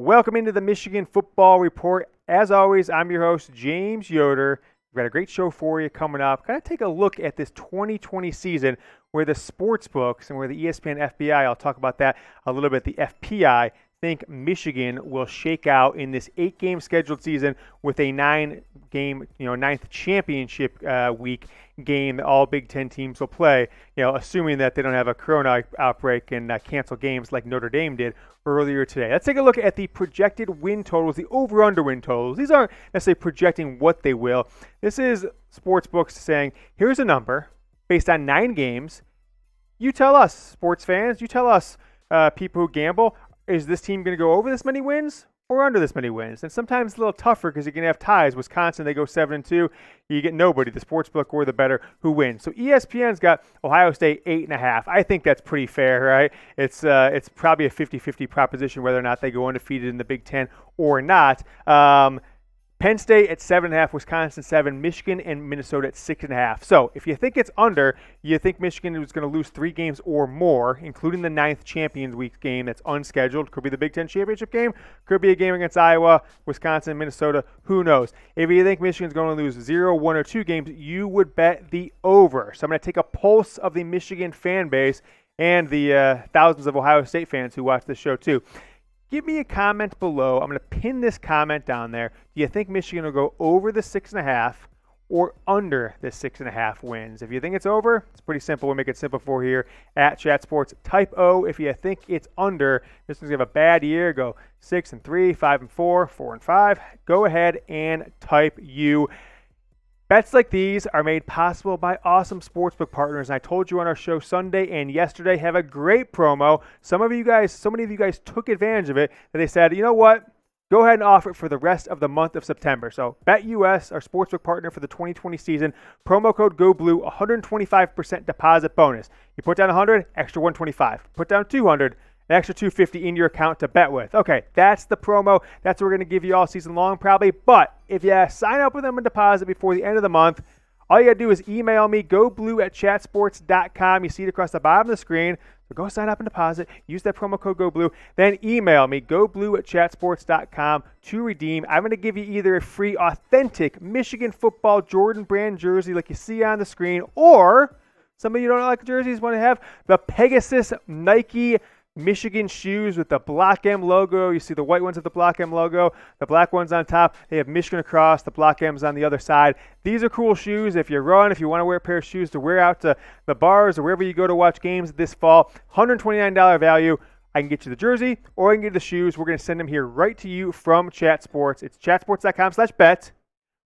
Welcome into the Michigan Football Report. As always, I'm your host, James Yoder. We've got a great show for you coming up. Kind of take a look at this 2020 season where the sports books and where the ESPN FPI, I'll talk about that a little bit, the FPI, think Michigan will shake out in this 8-game scheduled season with a 9-game, ninth championship week game that all Big Ten teams will play, assuming that they don't have a corona outbreak and cancel games like Notre Dame did earlier today. Let's take a look at the projected win totals, the over-under win totals. These aren't necessarily projecting what they will. This is sports books saying, here's a number based on 9 games. You tell us, sports fans, you tell us, people who gamble, is this team going to go over this many wins or under this many wins? And sometimes it's a little tougher because you can have ties. Wisconsin, they go 7-2. You get nobody, the sports book or the better, who wins. So ESPN's got Ohio State 8.5. I think that's pretty fair, right? It's probably a 50-50 proposition whether or not they go undefeated in the Big Ten or not. Penn State at 7.5, Wisconsin 7, Michigan and Minnesota at 6.5. So if you think it's under, you think Michigan is going to lose 3 games or more, including the 9th Champions Week game that's unscheduled. Could be the Big Ten championship game. Could be a game against Iowa, Wisconsin, Minnesota. Who knows? If you think Michigan's going to lose 0, 1, or 2 games, you would bet the over. So I'm going to take a pulse of the Michigan fan base and the thousands of Ohio State fans who watch this show too. Give me a comment below. I'm going to pin this comment down there. Do you think Michigan will go over the 6.5 or under the 6.5 wins? If you think it's over, it's pretty simple. We'll make it simple for here at Chat Sports. Type O. If you think it's under, Michigan's going to have a bad year, go 6-3, 5-4, 4-5. Go ahead and type U. Bets like these are made possible by awesome sportsbook partners. And I told you on our show Sunday and yesterday, have a great promo. So many of you guys took advantage of it. And they said, you know what? Go ahead and offer it for the rest of the month of September. So BetUS, our sportsbook partner for the 2020 season, promo code GOBLUE, 125% deposit bonus. You put down 100, extra 125. Put down 200. An extra $250 in your account to bet with. Okay, that's the promo. That's what we're going to give you all season long probably. But if you sign up with them and deposit before the end of the month, all you got to do is email me, goblue@chatsports.com. You see it across the bottom of the screen. So go sign up and deposit. Use that promo code GOBLUE. Then email me, goblue@chatsports.com to redeem. I'm going to give you either a free authentic Michigan football Jordan brand jersey like you see on the screen, or some of you don't like jerseys, want to have the Pegasus Nike Michigan shoes with the Block M logo. You see the white ones with the Block M logo, the black ones on top. They have Michigan across, the Block M's on the other side. These are cool shoes. If you run, if you want to wear a pair of shoes to wear out to the bars or wherever you go to watch games this fall, $129 value. I can get you the jersey or I can get you the shoes. We're going to send them here right to you from Chat Sports. It's chatsports.com/bet.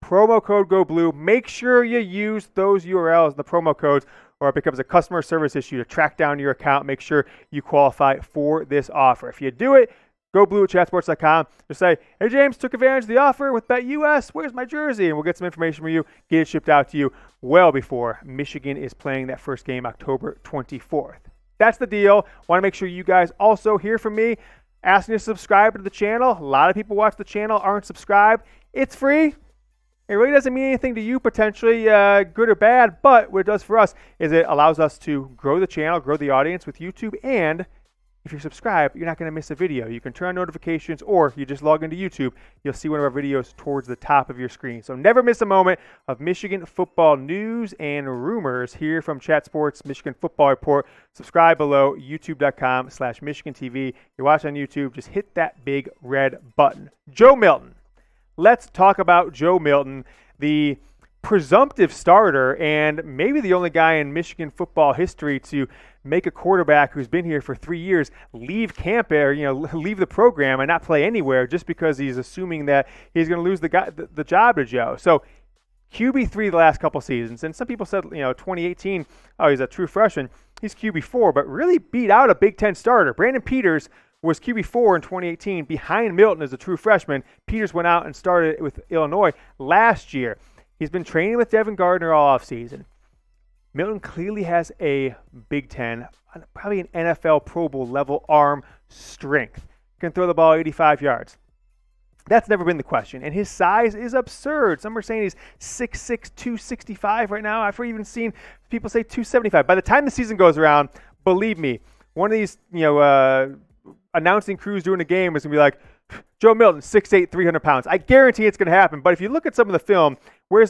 Promo code GOBLUE. Make sure you use those URLs, the promo codes, or it becomes a customer service issue to track down your account. Make sure you qualify for this offer. If you do it, go blue at chatsports.com. Just say, hey, James, took advantage of the offer with BetUS. Where's my jersey? And we'll get some information for you, get it shipped out to you well before Michigan is playing that first game October 24th. That's the deal. Want to make sure you guys also hear from me, asking you to subscribe to the channel. A lot of people watch the channel, aren't subscribed. It's free. It really doesn't mean anything to you potentially, good or bad, but what it does for us is it allows us to grow the channel, grow the audience with YouTube, and if you're subscribed, you're not going to miss a video. You can turn on notifications, or you just log into YouTube. You'll see one of our videos towards the top of your screen. So never miss a moment of Michigan football news and rumors here from Chat Sports Michigan Football Report. Subscribe below, youtube.com/Michigan TV. You're watching on YouTube, just hit that big red button. Joe Milton. Let's talk about Joe Milton, the presumptive starter and maybe the only guy in Michigan football history to make a quarterback who's been here for 3 years leave camp or leave the program and not play anywhere just because he's assuming that he's going to lose the job to Joe. So QB3 the last couple seasons, and some people said 2018, oh, he's a true freshman. He's QB4, but really beat out a Big Ten starter. Brandon Peters was QB4 in 2018 behind Milton as a true freshman. Peters went out and started with Illinois last year. He's been training with Devin Gardner all offseason. Milton clearly has a Big Ten, probably an NFL Pro Bowl level arm strength. Can throw the ball 85 yards. That's never been the question. And his size is absurd. Some are saying he's 6'6", 265 right now. I've even seen people say 275. By the time the season goes around, believe me, one of these, announcing crews during the game is going to be like, Joe Milton, 6'8", 300 pounds. I guarantee it's going to happen. But if you look at some of the film, wearing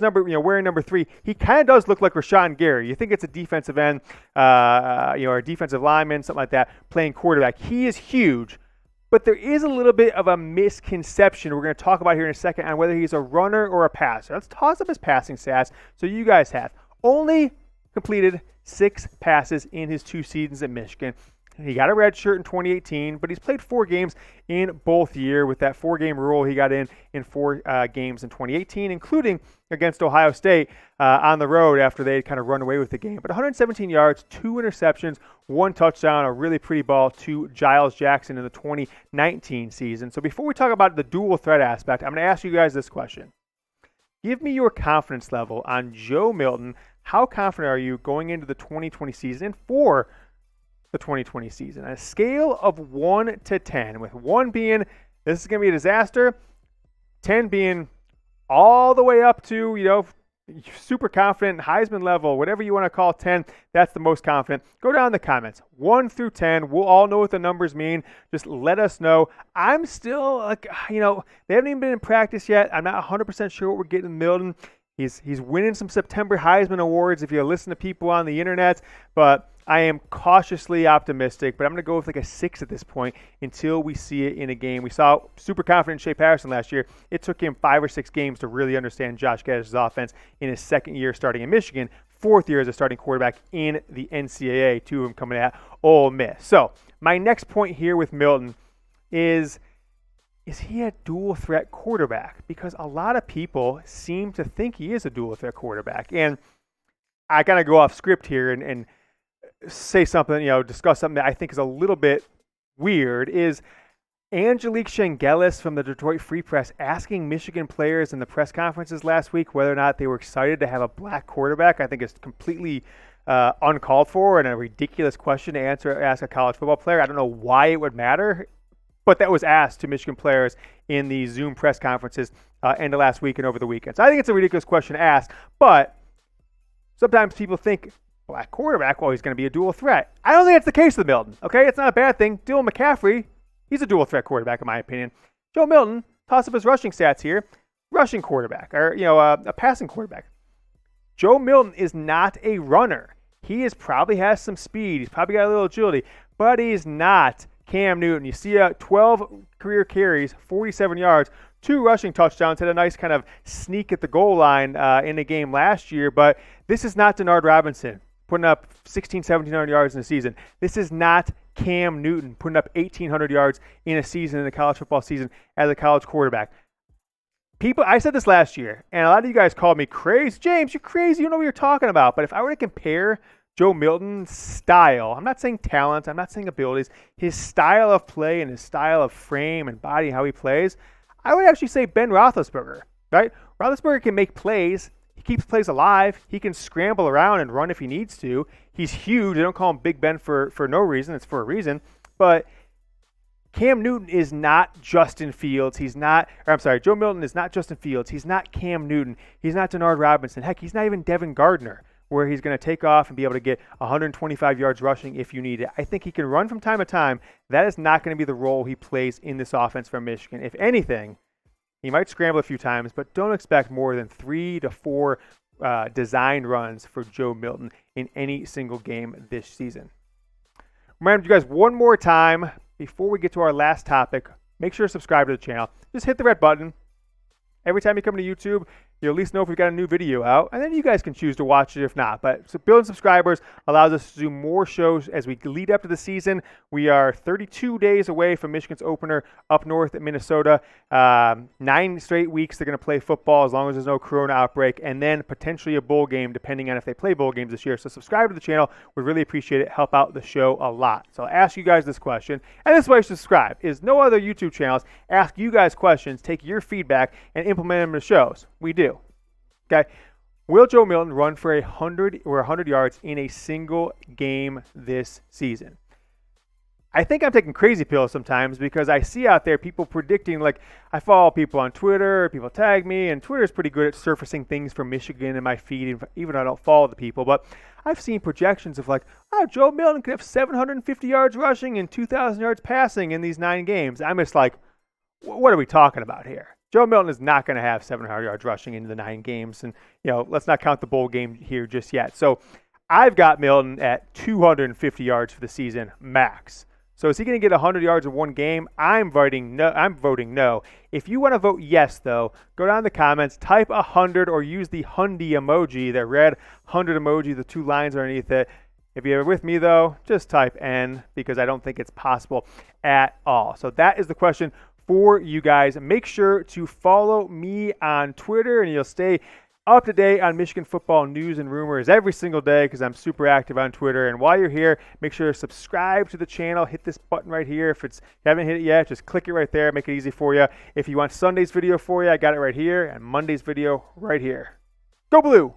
number 3, he kind of does look like Rashawn Gary. You think it's a defensive end, or a defensive lineman, something like that, playing quarterback. He is huge. But there is a little bit of a misconception we're going to talk about here in a second on whether he's a runner or a passer. Let's toss up his passing stats. So you guys have only completed 6 passes in his 2 seasons at Michigan. He got a red shirt in 2018, but he's played 4 games in both years with that 4-game rule. He got in 4 games in 2018, including against Ohio State on the road after they had kind of run away with the game. But 117 yards, 2 interceptions, 1 touchdown, a really pretty ball to Giles Jackson in the 2019 season. So before we talk about the dual threat aspect, I'm going to ask you guys this question. Give me your confidence level on Joe Milton. How confident are you going into the 2020 season for the 2020 season? On a scale of 1 to 10, with 1 being this is going to be a disaster, 10 being all the way up to, super confident, Heisman level, whatever you want to call 10, that's the most confident. Go down in the comments, 1 through 10. We'll all know what the numbers mean. Just let us know. I'm still they haven't even been in practice yet. I'm not 100% sure what we're getting in Milton. He's winning some September Heisman Awards if you listen to people on the internet, but I am cautiously optimistic, but I'm going to go with like a 6 at this point until we see it in a game. We saw super confident Shea Patterson last year. It took him 5 or 6 games to really understand Josh Gaddish's offense in his 2nd year starting in Michigan, 4th year as a starting quarterback in the NCAA, 2 of them coming at Ole Miss. So my next point here with Milton is he a dual threat quarterback? Because a lot of people seem to think he is a dual threat quarterback. And I got to go off script here and say something, discuss something that I think is a little bit weird. Is Angelique Shengelis from the Detroit Free Press asking Michigan players in the press conferences last week whether or not they were excited to have a black quarterback. I think it's completely uncalled for and a ridiculous question to ask a college football player. I don't know why it would matter, but that was asked to Michigan players in the Zoom press conferences end of last week and over the weekend. So I think it's a ridiculous question to ask, but sometimes people think black quarterback, well, he's going to be a dual threat. I don't think that's the case with Milton, okay? It's not a bad thing. Dylan McCaffrey, he's a dual threat quarterback in my opinion. Joe Milton, toss up his rushing stats here, rushing quarterback, or, a passing quarterback. Joe Milton is not a runner. He probably has some speed. He's probably got a little agility, but he's not Cam Newton. You see 12 career carries, 47 yards, 2 rushing touchdowns, had a nice kind of sneak at the goal line in the game last year, but this is not Denard Robinson putting up 1,700 yards in a season. This is not Cam Newton putting up 1,800 yards in a season, in a college football season, as a college quarterback. I said this last year, and a lot of you guys called me crazy. James, you're crazy. You don't know what you're talking about. But if I were to compare Joe Milton's style, I'm not saying talent, I'm not saying abilities, his style of play and his style of frame and body, how he plays, I would actually say Ben Roethlisberger, right? Roethlisberger can make plays. He keeps plays alive. He can scramble around and run if he needs to. He's huge. They don't call him Big Ben for no reason. It's for a reason. But Cam Newton is not Justin Fields. Joe Milton is not Justin Fields. He's not Cam Newton. He's not Denard Robinson. Heck, he's not even Devin Gardner, where he's going to take off and be able to get 125 yards rushing if you need it. I think he can run from time to time. That is not going to be the role he plays in this offense from Michigan. If anything, he might scramble a few times, but don't expect more than 3 to 4 designed runs for Joe Milton in any single game this season. Remember, you guys, one more time before we get to our last topic, make sure to subscribe to the channel. Just hit the red button. Every time you come to YouTube, you'll at least know if we've got a new video out, and then you guys can choose to watch it if not. But so building subscribers allows us to do more shows as we lead up to the season. We are 32 days away from Michigan's opener up north at Minnesota. 9 straight weeks they're going to play football as long as there's no corona outbreak, and then potentially a bowl game depending on if they play bowl games this year. So subscribe to the channel. We'd really appreciate it. Help out the show a lot. So I'll ask you guys this question, and this is why you should subscribe, is no other YouTube channels ask you guys questions, take your feedback, and implement them in the shows. We do. Okay. Will Joe Milton run for 100 yards in a single game this season? I think I'm taking crazy pills sometimes because I see out there people predicting, like I follow people on Twitter, people tag me, and Twitter is pretty good at surfacing things from Michigan in my feed, even though I don't follow the people. But I've seen projections of Joe Milton could have 750 yards rushing and 2,000 yards passing in these 9 games. I'm just like, what are we talking about here? Joe Milton is not going to have 700 yards rushing into the 9 games. And, let's not count the bowl game here just yet. So I've got Milton at 250 yards for the season max. So is he going to get 100 yards in one game? I'm voting no. If you want to vote yes, though, go down in the comments, type 100 or use the Hundy emoji, that red 100 emoji, the 2 lines underneath it. If you're with me, though, just type N, because I don't think it's possible at all. So that is the question for you guys. Make sure to follow me on Twitter, and you'll stay up to date on Michigan football news and rumors every single day, because I'm super active on Twitter. And while you're here, make sure to subscribe to the channel. Hit this button right here. If you haven't hit it yet, just click it right there. Make it easy for you. If you want Sunday's video for you, I got it right here, and Monday's video right here. Go Blue!